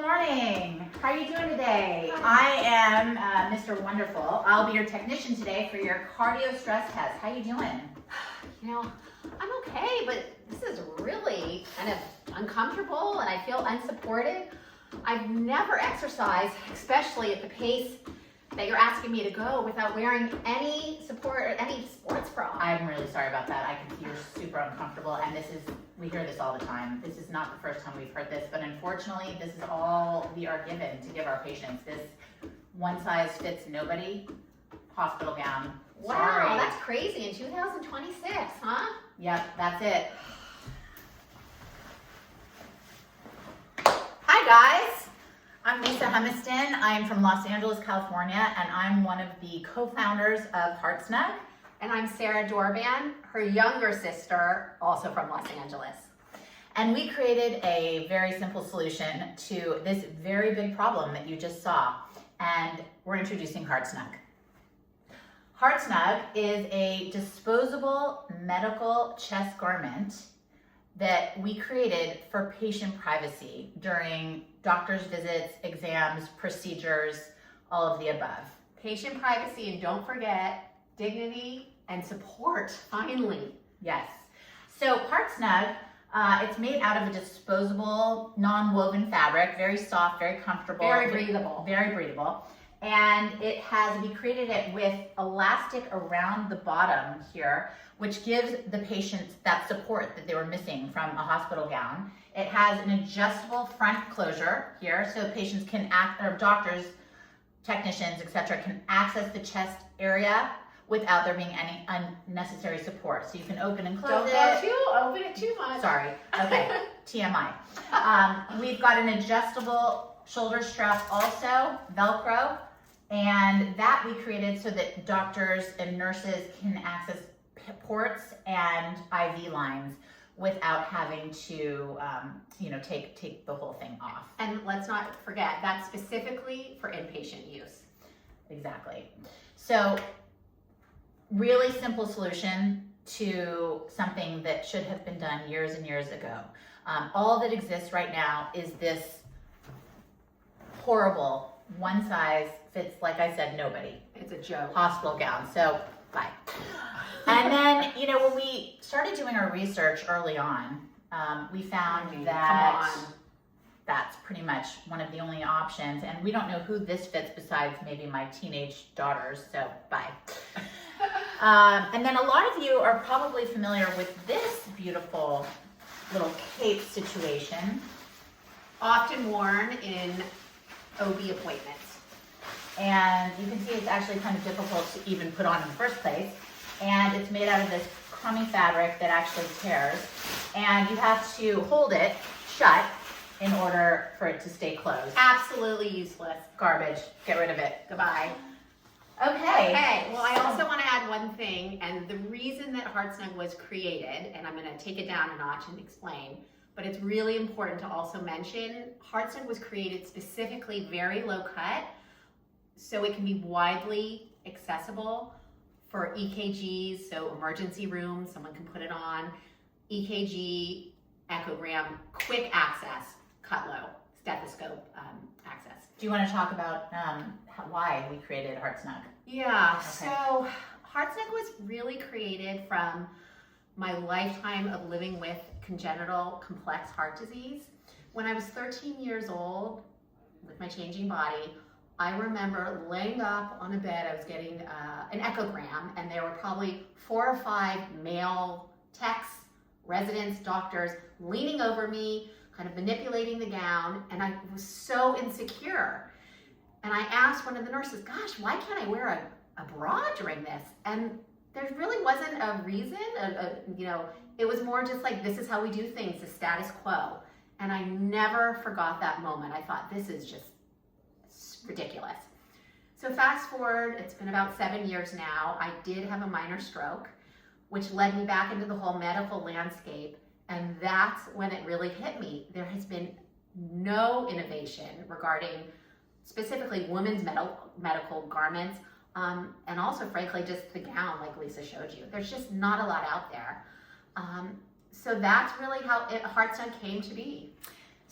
Good morning. How are you doing today? I am Mr. Wonderful. I'll be your technician today for your cardio stress test. How you doing? You know, I'm okay, but this is really kind of uncomfortable and I feel unsupported. I've never exercised, especially at the pace that you're asking me to go without wearing any support or any sports bra. I'm really sorry about that. I can see you're super uncomfortable, and we hear this all the time. This is not the first time we've heard this, but unfortunately, this is all we are given to give our patients. This one size fits nobody hospital gown. Wow, Sorry. that's crazy in 2026, huh? Yep, that's it. Hi guys, I'm Lisa Humiston. I'm from Los Angeles, California, and I'm one of the co-founders of Heartsnug. And I'm Sarah Dorban, her younger sister, also from Los Angeles. And we created a very simple solution to this very big problem that you just saw. And we're introducing Heartsnug. Heartsnug is a disposable medical chest garment that we created for patient privacy during doctor's visits, exams, procedures, all of the above. Patient privacy, and don't forget dignity and support, finally. Yes. So Heartsnug, it's made out of a disposable, non-woven fabric, very soft, very comfortable. Very breathable. Very breathable. And we created it with elastic around the bottom here, which gives the patients that support that they were missing from a hospital gown. It has an adjustable front closure here, so patients can or doctors, technicians, etc., can access the chest area without there being any unnecessary support. So you can open and close Don't open it too much. Sorry. Okay. TMI. We've got an adjustable shoulder strap also, Velcro, and that we created so that doctors and nurses can access ports and IV lines without having to, take the whole thing off. And let's not forget, that's specifically for inpatient use. Exactly. So, really simple solution to something that should have been done years and years ago. All that exists right now is this horrible one size fits, like I said, nobody. It's a joke. Hospital gown. So, bye. And then, when we started doing our research early on, we found that that's pretty much one of the only options. And we don't know who this fits besides maybe my teenage daughters. So, bye. And then a lot of you are probably familiar with this beautiful little cape situation. Often worn in OB appointments. And you can see it's actually kind of difficult to even put on in the first place. And it's made out of this crummy fabric that actually tears. And you have to hold it shut in order for it to stay closed. Absolutely useless. Garbage. Get rid of it. Goodbye. Okay. Well, I also want to add one thing, and the reason that Heartsnug was created, and I'm going to take it down a notch and explain, but it's really important to also mention, Heartsnug was created specifically very low cut, so it can be widely accessible for EKGs, so emergency rooms, someone can put it on, EKG, echogram, quick access, cut low, stethoscope access. Do you want to talk about why we created Heartsnug? Yeah, Okay. So Heartsnug was really created from my lifetime of living with congenital complex heart disease. When I was 13 years old, with my changing body, I remember laying up on a bed. I was getting an echogram, and there were probably 4 or 5 male techs, residents, doctors leaning over me, kind of manipulating the gown, and I was so insecure. And I asked one of the nurses, gosh, why can't I wear a bra during this? And there really wasn't a reason, it was more just like, this is how we do things, the status quo. And I never forgot that moment. I thought, this is just ridiculous. So fast forward, it's been about 7 years now. I did have a minor stroke, which led me back into the whole medical landscape. And that's when it really hit me. There has been no innovation regarding specifically women's medical garments, and also frankly just the gown like Lisa showed you. There's just not a lot out there. So that's really how Heartsnug came to be.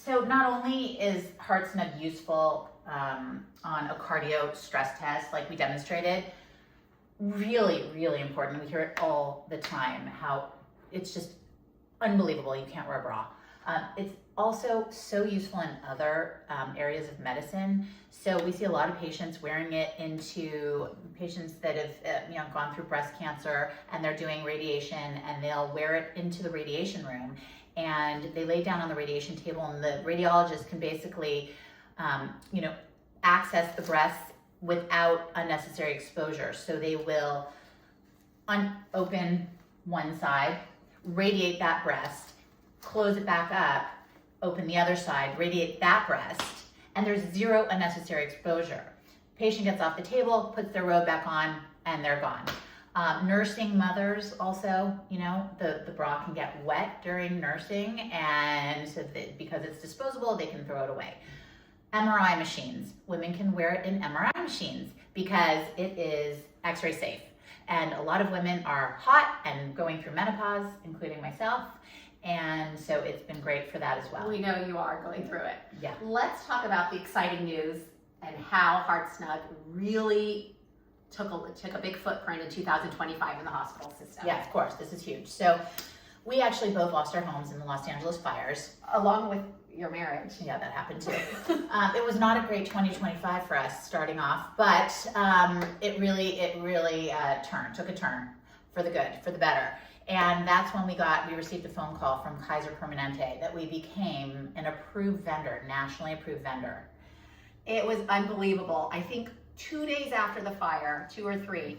So not only is Heartsnug useful on a cardio stress test like we demonstrated, really, really important. We hear it all the time, how it's just unbelievable you can't wear a bra. It's also so useful in other areas of medicine. So we see a lot of patients wearing it into patients that have gone through breast cancer and they're doing radiation, and they'll wear it into the radiation room, and they lay down on the radiation table, and the radiologist can basically access the breasts without unnecessary exposure. So they will open one side, radiate that breast, close it back up, open the other side, radiate that breast, and there's zero unnecessary exposure. Patient gets off the table, puts their robe back on, and they're gone. Nursing mothers also, the bra can get wet during nursing, and so because it's disposable, they can throw it away. MRI machines. Women can wear it in MRI machines because it is X-ray safe. And a lot of women are hot and going through menopause, including myself. And so it's been great for that as well. We know you are going through it. Yeah. Let's talk about the exciting news and how Heartsnug really took a big footprint in 2025 in the hospital system. Yeah, of course. This is huge. So we actually both lost our homes in the Los Angeles fires. Along with your marriage. Yeah, that happened too. It was not a great 2025 for us starting off, but it really took a turn for the good, for the better. And that's when we received a phone call from Kaiser Permanente that we became an approved vendor, nationally approved vendor. It was unbelievable. I think 2 days after the fire, 2 or 3,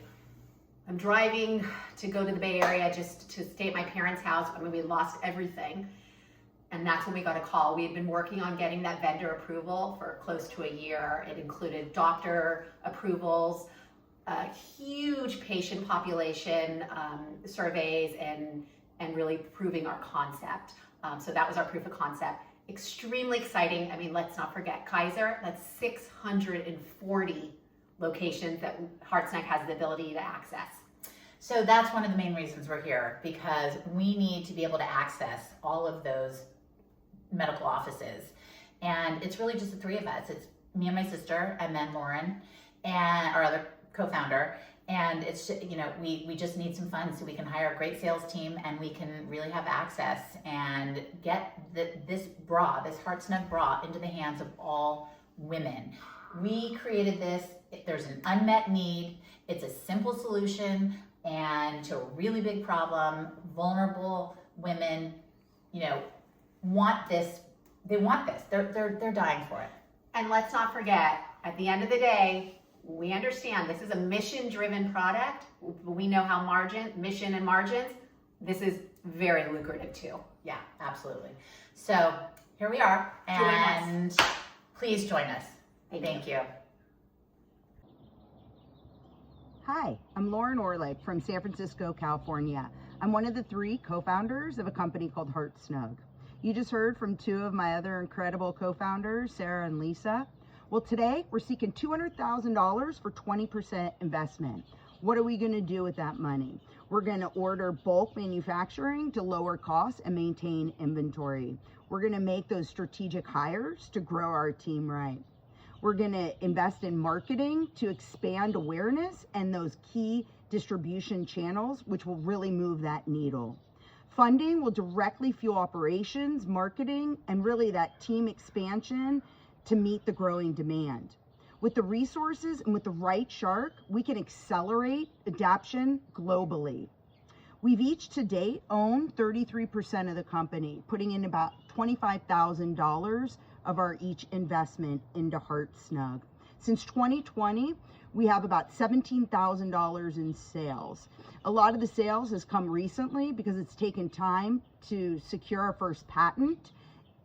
I'm driving to go to the Bay Area just to stay at my parents' house. I mean, we lost everything. And that's when we got a call. We had been working on getting that vendor approval for close to a year. It included doctor approvals, huge patient population surveys, and really proving our concept. So that was our proof of concept. Extremely exciting. I mean, let's not forget Kaiser. That's 640 locations that Heartsnug has the ability to access. So that's one of the main reasons we're here, because we need to be able to access all of those medical offices. And it's really just the 3 of us. It's me and my sister, and then Lauren, and our other co-founder. And it's, we just need some funds so we can hire a great sales team, and we can really have access and get this Heartsnug bra into the hands of all women. We created this. There's an unmet need. It's a simple solution and to a really big problem. Vulnerable women, want this. They want this. They're dying for it. And let's not forget, at the end of the day, we understand this is a mission-driven product. We know how mission and margins, this is very lucrative too. Yeah, absolutely. So here we are, and please join us. Thank you. Hi, I'm Lauren Orlick from San Francisco, California. I'm one of the 3 co-founders of a company called Heartsnug. You just heard from 2 of my other incredible co-founders, Sarah and Lisa. Well, today we're seeking $200,000 for 20% investment. What are we going to do with that money? We're going to order bulk manufacturing to lower costs and maintain inventory. We're going to make those strategic hires to grow our team right. We're going to invest in marketing to expand awareness and those key distribution channels, which will really move that needle. Funding will directly fuel operations, marketing, and really that team expansion to meet the growing demand. With the resources and with the right shark, we can accelerate adoption globally. We've each to date owned 33% of the company, putting in about $25,000 of our each investment into Heartsnug. Since 2020, we have about $17,000 in sales. A lot of the sales has come recently because it's taken time to secure our first patent.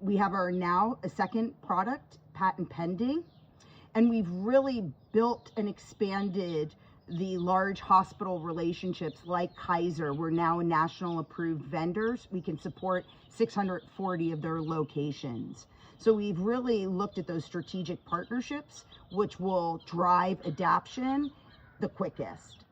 We have a second product, patent pending, and we've really built and expanded the large hospital relationships like Kaiser. We're now a national approved vendors. We can support 640 of their locations. So we've really looked at those strategic partnerships, which will drive adoption the quickest.